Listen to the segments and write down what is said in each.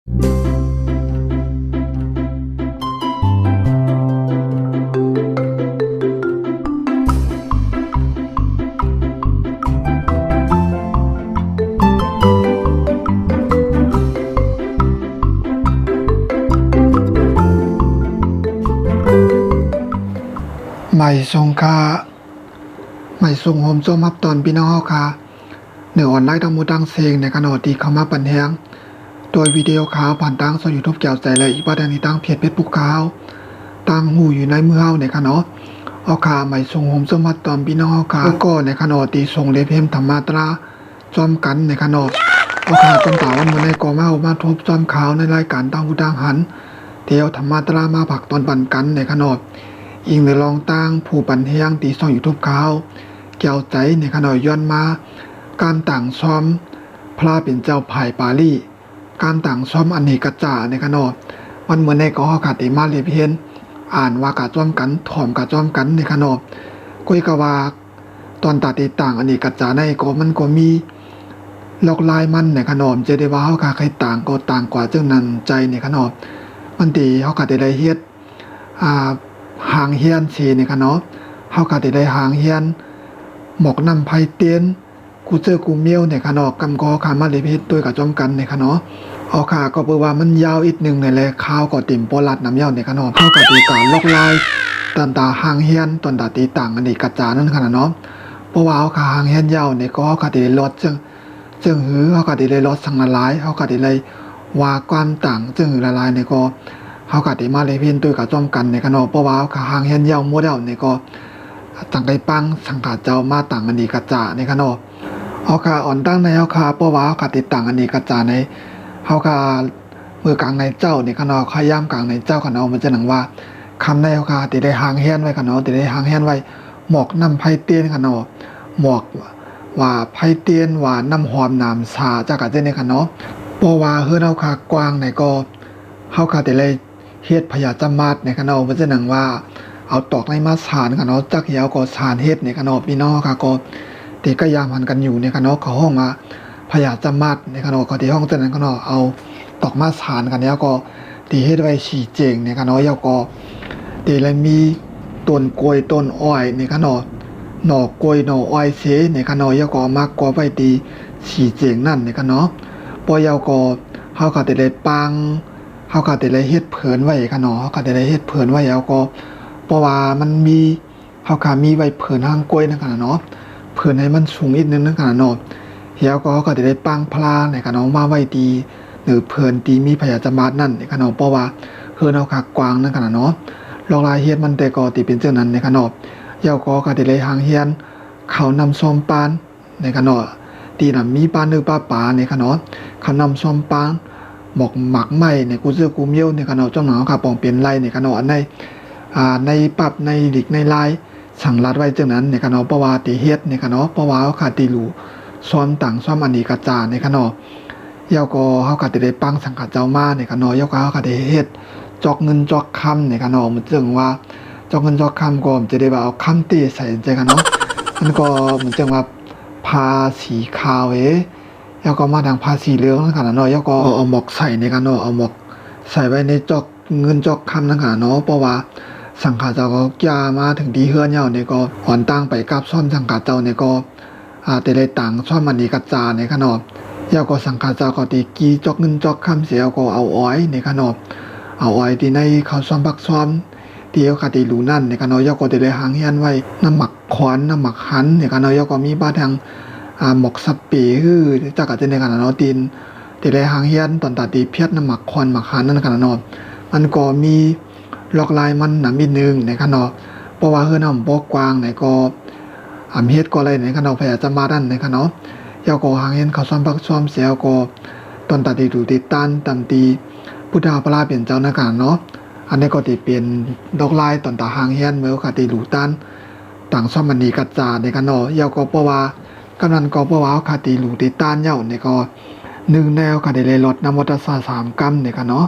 ใหม่ทรงค่าใหม่ทรงโฮมโจมับตอนพี่น้องเฮาค่ะเหนือออนไลน์ทั้งหมดทั้งเสียงในขณะที่เข้ามาปันแฮงโดยวิดีโอข่าวผ่านทางโซเชียล YouTube แก้วใจและอีกว่าทางนี้ตั้งเพจ Facebook ข่าวตั้งหูอยู่ในมือเฮาในขณะเอาค่ะใหม่ทรงโฮมโจมับตอนพี่น้องเฮาค่ะก็ในขณะที่ทรงเลเพมธรรมาตราจอมกันในขณะเอาค่ะจอมตาวันมื้อในก็มาทบจอมข่าวในรายการตั้งหูดังหันเที่ยวธรรมาตรามาผักตอนปันกันในขณะอิงในรองตั้งผู้ปันแฮงตีช่อง YouTube ข่าวแก้วใจในขณะย้อนมาการต่างซ้อมพระเป็นเจ้าภายปาลีการต่างซ้อมอเนกจ่าในขณะวันเหมือนในก็ฮอกาติมาเลเพียนอ่านว่ากาจ้อมกันถ่อมกาจ้อมกันในขณะก้อยกว่าตอนตัดต่างอเนกจ่าในก็มันก็มีหลอกลายมันในขณะจะได้ว่าเฮาคาใครต่างก็ต่างกว่าจึงนั้นใจในขณะมันดีเฮาคาได้เฮ็ดหางเฮียนชีนี่ค่ะเนาะเฮาก็ได้หางเฮียนหมอกนำไผเตียนกูเจอกูเมียวเนี่ยค่ะเนาะกำกอขามาเลยเพชรด้วยกับจอมกันเนี่ยค่ะเนาะเอาค่ะก็เปิดว่ามันยาวอีกนึงในแลข่าวก็ติ่มโปลัดน้ำยาวเนี่ยค่ะเนาะเฮาก็ตีการลอกลายตันตาหางเฮียนตอนตาตีต่างอันนี้กระจานั่นค่ะเนาะเพราะว่าเฮาก็หางเฮียนยาวเนี่ยก็เฮาก็ได้ลดจึงหือเฮาก็ได้ลดสังละลายเฮาก็ได้ว่าความต่างจึงละลายเนี่ยก็เฮาก็ได้มาเลยเพียนตัวกับจอมกันในขณะเพราะว่าหางเฮียนยาวโมเดลนี่ก็ต่างได้ปังสังฆาเจ้ามาต่างอันนี้กระจาในขณะเฮาก็อ่อนตั้งในเฮาก็เพราะว่าเฮาก็ติดต่างอันนี้กระจาในเฮาก็มือกลางในเจ้าในขณะขยามกลางในเจ้าขณะมันจะหนังว่าคำในเฮาก็ได้หางเฮียนไว้ขณะได้หางเฮียนไว้หมอกนำไผเตียนขณะหมอกว่าไผเตียนว่าน้ำหอมน้ำชาจักก็จะในขณะเพราะว่าเฮือนเฮาก็กว้างในก็เฮาก็ได้เฮ็ดพญาจมาดในขณะมันจะหนังว่าเอาตอกในมาสานค่ะเนาะจักยาวก็สานเฮ็ดในขณะพี่น้องค่ะก็ที่ก็ยามหันกันอยู่ในขณะเขาห้องมาพญาจมาดในขณะก็ที่ห้องจังนั้นขณะเอาตอกมาสานกันแล้วก็ที่เฮ็ดไว้ฉีเจงในขณะยาวก็ที่เลยมีต้นกล้วยต้นอ้อยในขณะหน่อกล้วยหน่ออ้อยเสในขณะยาวก็มากกว่าไว้ที่ฉีเจงนั่นในขณะพอยาวก็เฮาก็ได้ปังเฮาก็ได้เฮ็ดเผินไว้ค่ะเนาะเฮาก็ได้เฮ็ดเผินไว้แล้วก็เพราะว่ามันมีเฮาก็มีไว้เผินหางกล้วยนั่นค่ะเนาะเผินให้มันสูงอีกนึงนั่นค่ะเนาะแล้วก็เฮาก็ได้ปังพลาในค่ะเนาะมาไว้ดีหรือเผินตีมีพญาจมาดนั่นในค่ะเนาะเพราะว่าเฮือนเฮาก็กว้างนั่นค่ะเนาะลองลายเฮ็ดมันแต่ก็ติเป็นจังนั้นในค่ะเนาะแล้วก็ได้หางเฮียนเขานำส้มปานในค่ะเนาะตีน่ะมีปานหรือป่าในค่ะเนาะเขานำส้มปานหมอกหมักไหม้ในกูเสื้อกูเมียวในขณะเจ้าหนาวค่ะปองเปลี่ยนไล่ในขณะในปับในหลีกในลายสั่งรัดไว้จังนั้นในขณะประวัติเฮ็ดในขณะประวัติค่ะตีรูซ้อมต่างซ้อมอันนี้กระจาในขณะยาวก็เฮาก็ได้ปังสังฆเจ้ามาในขณะยาวก็เฮาก็ได้เฮ็ดจอกเงินจอกคำในขณะมันจึงว่าจอกเงินจอกคำก็จะได้ว่าเอาคำตีใส่ใจขณะมันก็มันจึงว่าพาสีขาวแล้วก็มาทางภาษีเหลืองนั่นค่ะเนาะแล้วก็เอาหมอกใส่ในกันเนาะเอาหมอกใส่ไว้ในจอกเงินจอกคำนั่นค่ะเนาะเพราะว่าสังฆาเจ้าก็ยามาถึงที่เฮือนเฮาเนี่ยก็อ่อนตั้งไปกับซ่อมสังฆาเจ้าเนี่ยก็แต่ได้ต่างซ่อมมันนี้กระจาในค่ะเนาะแล้วก็สังฆาเจ้าก็ตีกีจอกเงินจอกคำเสียก็เอาอ้อยในค่ะเนาะเอาอ้อยที่ในเขาซ่อมบักซ่อมที่เขาก็ตีรูนั่นในค่ะเนาะแล้วก็ได้หางเฮียนไว้น้ำหมักขอนน้ำหมักหันในค่ะเนาะแล้วก็มีบ้านทางหมอกสปีคือจักอาจจะในขณะเนาะตีนที่ได้หางเฮียนตอนตัดตีเพียดน้ำหมักคอนหมักหันนั่นขนาดเนาะมันก็มีลอกลายมันน่ะมีนึงในขณะเพราะว่าเฮือนเฮาบ่กว้างในก็เฮ็ดก็อะไรในขณะพยาจะมาดันในขณะยาวก็หางเฮียนเขาซ้อมพักซ้อมเสียก็ตอนตัดตีดูติตันตามตีพุทธาพระเปลี่ยนเจ้าในขณะเนาะอันนี้ก็ติเปลี่ยนดอกลายตอนตาหางเฮียนเมื่อก็ติดูตันต่างซ่อมมันนี่กระจาในขณะยาวก็เพราะว่ากำนันก็เพราะว่าคาตีหลูติต้านเย่าเนี่ยก็1แนวก็ได้เลยลดน้ำมอเตอร์ไซค์3กรัมเนี่ยค่ะเนาะ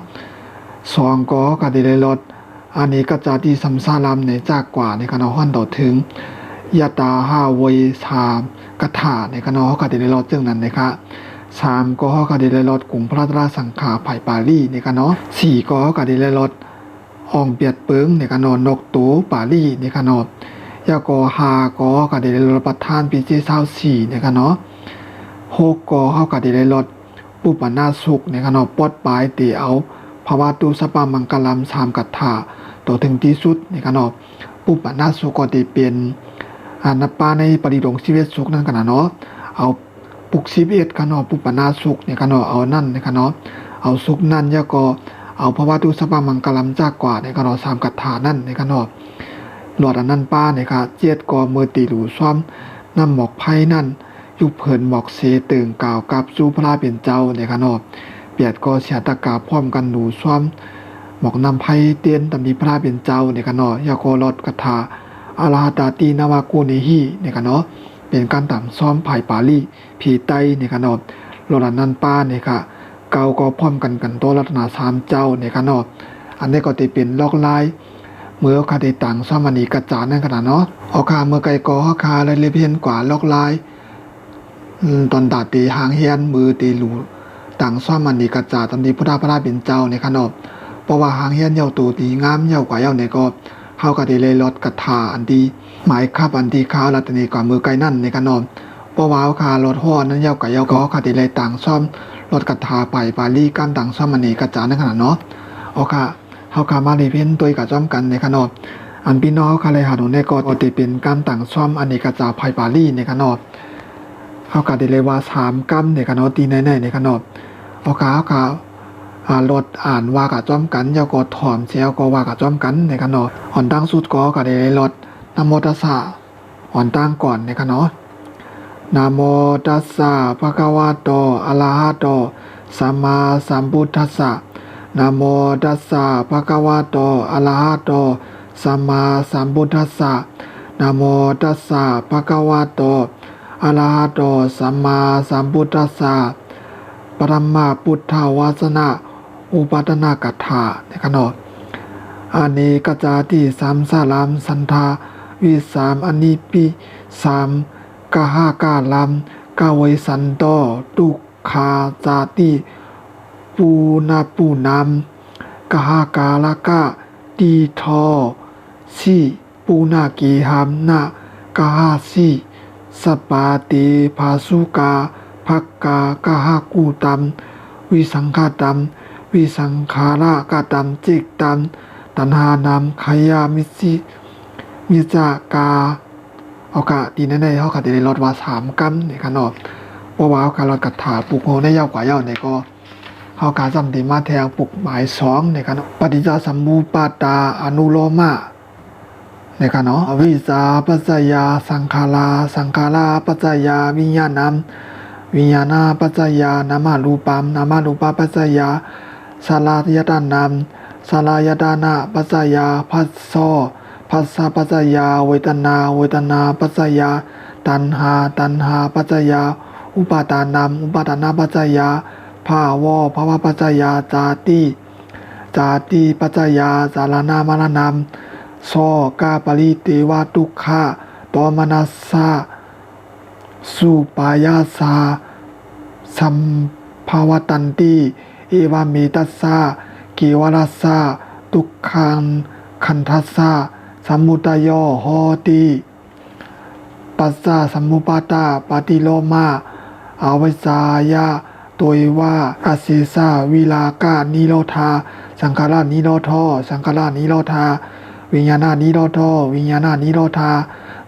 2ก็ได้เลยลดอันนี้ก็จะที่สัมสารัมเนี่ยจากกว่าเนี่ยค่ะเนาะฮ้อนต่อถึงยาตา5เวย3กระถาเนี่ยค่ะเนาะก็ได้เลยลดจึงนั้นนะคะ 3ก็เฮาก็ได้ลดกรุงพระราชสังขาไผ่ปาลีนี่ค่ะเนาะ4ก็เฮาก็ได้ลดอ่องเปียดเปิงนี่ค่ะเนาะนกตูปาลีนี่ค่ะเนาะยาก็5ก็ก็ได้ลดประธานปีเจ24นี่ค่ะเนาะ6ก็เฮาก็ได้ลดปุปปนาสุขนี่ค่ะเนาะปลดปลายตีเอาภาวะตุสปามังกลัม3กัตถาตัวถึงที่สุดนี่ค่ะเนาะปุปปนาสุขก็ได้เป็นนับปาในปริดงชีวิตสุขนั่นกันนะเนาะเอาปุก11ค่ะเนาะปุปปนาสุขนี่ค่ะเนาะเอานั่นนี่ค่ะเนาะเอาสุขนั่นยาก็เอาภาวะตุสปามังกลัมจากกว่านี่ค่ะเนาะ3กัตถานั่นนี่ค่ะเนาะหลอดอันนั้นป้านี่ค่ะเจ็ดก็มือตีหลูซ้อมนำหมอกไผ่นั่นยุบเผินหมอกเสตึงกล่าวกับสู่พระเป็นเจ้านี่ค่ะเนาะเปียดก็เสียตะกาพร้อมกันหลูซ้อมหมอกนำไผ่เตียนตำดีพระเป็นเจ้านี่ค่ะเนาะยาก็ลดกถาอาลาตาตีนาวากูเนฮีนี่ค่ะเนาะเป็นการตำซ้อมไผ่ปาลีผีไตนี่ค่ะเนาะหลอดอันนั้นป้านี่ค่ะเก่าก็พร้อมกันโตรัตนา3เจ้านี่ค่ะเนาะอันนี้ก็สิเป็นลอกลายเมื่อคดีต่างซ้อมมณีกระจานั่นขนาดเนาะเอาคาเมื่อไกลกอคาเลยเพียนกว่าลอกลายตอนตาตีหางเฮียนมือตีหลูต่างซ้อมมณีกระจาตำดีพุทธพระเป็นเจ้าในขนบเพราะว่าหางเฮียนเยาตูตีงามเยากว่าเยาในก็เฮาก็ได้เลยลดกระถาอันดีหมายคับอันที่ข้าวรัตนีกว่ามือไกลนั่นในขนบเพราะว่าคาลดห่อนั้นเยากว่าเยาก็คดีเลยต่างซ้อมลดกระถาไปปาลีก้ามต่างซ้อมมณีกระจานั่นขนาดเนาะเอาค่ะเฮาคามาได้เพียนตัวกับจ้อมกันในขนบอันพี่น้องคาเลยหาหนูในก็ติเป็นการต่างซ้อมอันนี้กระจาไผ่ปาลีในขนบเฮาก็ได้เลยว่า3กัมในขนบตีแน่ๆในขนบเอาค่ะรถอ่านว่ากับจ้อมกันยาก็ถอนเสียวก็ว่ากับจ้อมกันในขนบอ่อนตั้งสุดก็ได้เลยรถนะโมตัสสะอ่อนตั้งก่อนในขนบนะโมตัสสะภะคะวะโตอะระหะโตสัมมาสัมพุทธัสสะนะโมตัสสะภะคะวะโตอะระหะโตสัมมาสัมพุทธัสสะนะโมตัสสะภะคะวะโตอะระหะโตสัมมาสัมพุทธัสสะปรมาพุทธวาสนะอุปาทนากถานะครับเนาะอันนี้กจาติ3สาลามสันทาวิ3อันนี้ปี3กะหากาลามกะไวสันโตตุคาจาติปูนาปูนามกะหากาลกะตีทอสีปูนากีหามนากะหาสีสปาติภาสุกาภักกากะหากูตัมวิสังฆาตัมวิสังขารากาตัมจิกตัมตัณหานามขยามิจากาเอากะดีแน่ๆเฮาก็ได้ลดว่า3กัมนี่ค่ะเนาะเพราะว่าเฮาก็ลดกถาปลุกโหได้ยาวกว่าเยาในก็เฮาก็จำได้มาแทงปลุกหมาย2นี่ค่ะเนาะปฏิจจสมุปบาทาอนุโลมานี่ค่ะเนาะอวิชชาปัจจยาสังขาราปัจจยาวิญญาณัมวิญญาณปัจจยานามารูปัมนามารูปปัจจยาสลายตานัมสลายตานะปัจจยาภัสสะปัจจยาเวทนาปัจจยาตัณหาปัจจยาอุปาทานัมอุปาทานาปัจจยาภาวะปัจจยาจาติปัจจยาสารณามรณัมโสกาปริเทวทุกขะโทมนัสสะสุปายาสาสัมภาวตันติเอวามิตัสสะกิวรัสสะทุกขังขันธัสสะสมุทัยโยโหติปัสสะสมุปาทาปฏิโลมาอวิชชายะโดยว่าอาศิสาวิลากานิโรธาสังขารานิโรธสังขารานิโรธาวิญญาณานิโรธวิญญาณานิโรธา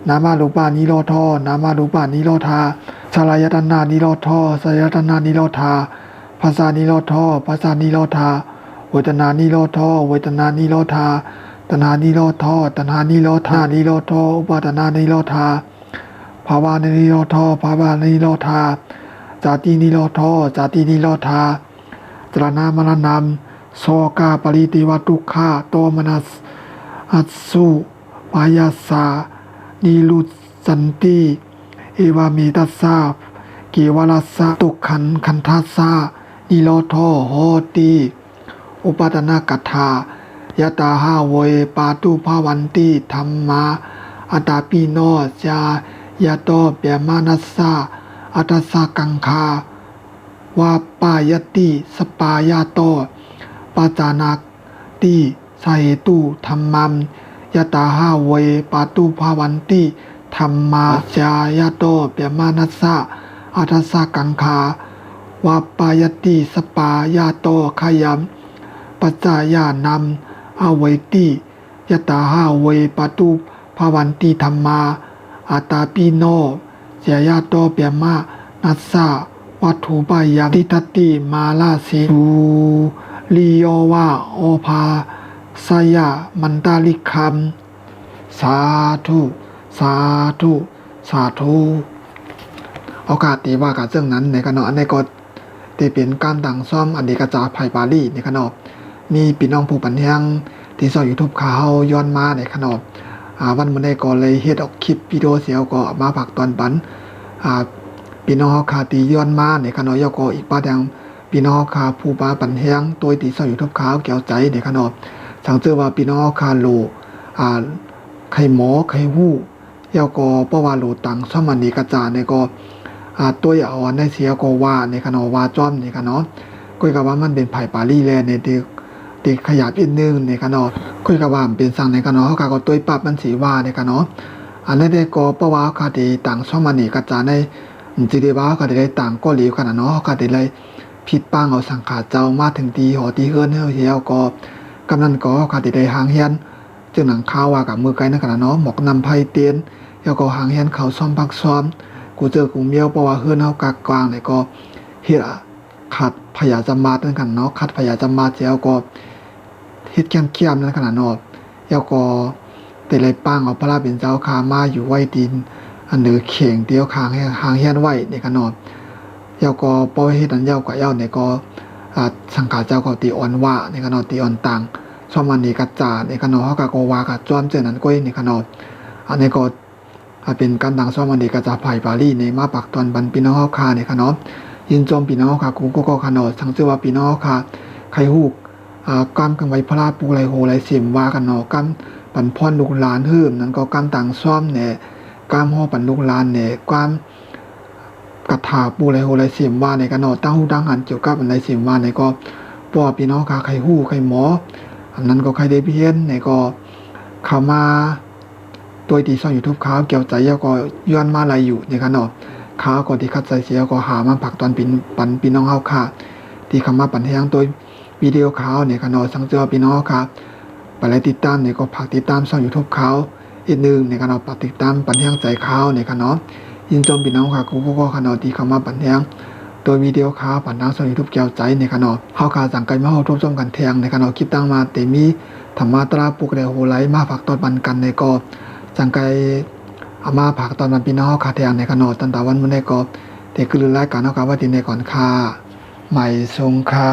นามารูปานิโรธนามารูปานิโรธาสลายตนานิโรธสลายตนานิโรธาภาษานิโรธภาษานิโรธาเวทนานิโรธเวทนานิโรธาตัณหานิโรธตัณหานิโรธานิโรธอุปาทนานิโรธาภาวะนิโรธภาวะนิโรธาจาตินิโรธจาตินิโรธาจรณามรณัมโสกาปริเทวทุกขะโทมนัสอัสสุปายาสานิรุสันติเอวามิตัสสะกิวรัสสะทุกขันขันธัสสะนิโรธโหติอุปาทนากถายะตาหาเวปาตุภาวันติธัมมาอัตตาปิโนจายะโตเปียมานัสสะอัตตสะกังคา วาปายติสปายาโตปาจานาติสาเหตุธัมมัมยตาหาเวปาตุภาวันติธัมมาจายาโตเปมานัสสะอัทสะกังคาวาปายติสปายาโตขยัมปัจจายานัมอเวติยตาหาเวปาตุภาวันติธัมมาอาตาปิโนเสียยาโตเปียมานัสสะวัตถุปายาติทติมาลาสิตูลิโยวาโอภาสยามันตาลิคัมสาธุสาธุสาธุโอกาสตีว่ากับเรื่องนั้นในขณะในกฎที่เป็นการดังซ่อมอันเดกระจาไผ่ปาลีในขณะมีพี่น้องผู้ปัญญาที่สอนยูทูบข่าวย้อนมาในขณะวันมื้อนี้ก็เลยเฮ็ดออกคลิปวิดีโอเสียวก็มาผักตอนปันพี่น้องคาตีย้อนมาในขณะยก็อีกป้าแดงพี่น้องคาผู้ปาปันแฮงตัวที่สอนยูทูบข่าวเกี่ยวใจในขณะสังเจอว่าพี่น้องคาโลไข่หมอไข่หู้ยก็เพราะว่าโลตังซ่อมอันนี้กระจาในก็ตัวอย่าอ่อนได้เสียก็ว่าในขณะว่าจ้อมในขณะก็กับว่ามันเป็นไผ่ปาลีแลในติขยับอีกนึงในขณะคุยกับว่าเป็นสั่งในขณะเขาก็ตัวปรับมันสีว่าในขณะอันนี้ได้ก็เพราะว่าคดีต่างซ่อมอันนี้กระจาในจีดีว่าก็ได้ต่างก็เหลียวขนาดเนาะก็ได้เลยผิดปังเอาสังขาเจ้ามาถึงตีหอตีเฮือนเฮียวก็กำนันก็คดีได้หางเฮียนจึงหนังข้าวว่ากับมือไกลในขณะเนาะหมอกนำไพ่เตียนเฮียวก็หางเฮียนเขาซ่อมพักซ้อมกูเจอกูเมียวเพราะว่าเฮือนเฮากากลางเนี่ยก็เฮ็ดขัดพยาจมาดนั่นกันเนาะขัดพยาจมาดเจ้าก็เฮ็ดเข้มๆนั่นขนาดเนาะเฮียวก็แต่เลยปังเอาพระราเป็นเจ้าคามาอยู่ไว้ดินอันเหนือเข่งเดียวคางให้หางเฮียนไว้ในขณะเฮียวก็ปล่อยเฮ็ดอันเฮียวก็เฮียวเนี่ยก็สังขารเจ้าก็ตีอ่อนว่าในขณะตีอ่อนต่างซ่อมอันนี้กระจาในขณะเฮาก็ว่ากับจ้อมเจอนั้นก็ในขณะอันนี้ก็เป็นการดังซ่อมอันนี้กระจาไผ่ปาลีในมาปักตอนบันพี่น้องเฮาคาในขณะยินจอมพี่น้องค่ะกูก็ขณะสังเจอว่าพี่น้องค่ะใครฮู้กำกังไว้พระปูไรโหไรเสียมว่ากันเนาะกำปันพรลูกหลานหื้มนั้นก็กำต่างซ่อมเนี่ยกำห่อปันลูกหลานเนี่ยกำกระถาปูไรโหไรเสียมว่าในกันเนาะตั้งหูตั้งหันเกี่ยวกับอะไรเสียมว่าในก็ปอพี่น้องค่ะใครฮู้ใครหมออันนั้นก็ใครได้เพี้ยนในก็เข้ามาตัวตีซ่อนยูทูบข่าวเกี่ยวใจแล้วก็ย้อนมาอะไรอยู่ในกันเนาะข่าวก็ที่คัดใจเสียก็หามาผักตอนปันพี่น้องเฮาค่ะที่เข้ามาปันแห้งตัววิดีโอข่าวเนี่ยค่ะเนาะสังเจอพี่น้องค่ะไปไล่ติดตามเนี่ยก็ฝากติดตามช่อง YouTube ข่าวอีกนึงเนี่ยค่ะเนาะฝากติดตามปันแห้งใจข่าวเนี่ยค่ะเนาะยินจมพี่น้องค่ะกูก็ค่ะเนาะที่เข้ามาปันแห้งตัววิดีโอข่าวปันทางช่อง YouTube เกี่ยวใจเนี่ยค่ะเนาะเฮาค่ะสั่งไกลมาเฮาทบชมกันแทงเนี่ยค่ะเนาะคลิปตั้งมาแต่มีธรรมะตราปุกได้โหไหลมาฝากตอนปันกันเนี่ยก็สั่งไกลเอามาฝากตอนวันพี่น้องค่ะแทงเนี่ยค่ะเนาะตั้งแต่วันมื้อนี้ก็ได้คือรายการเฮาค่ะว่าที่ในก่อนค่ะใหม่ทรงค่ะ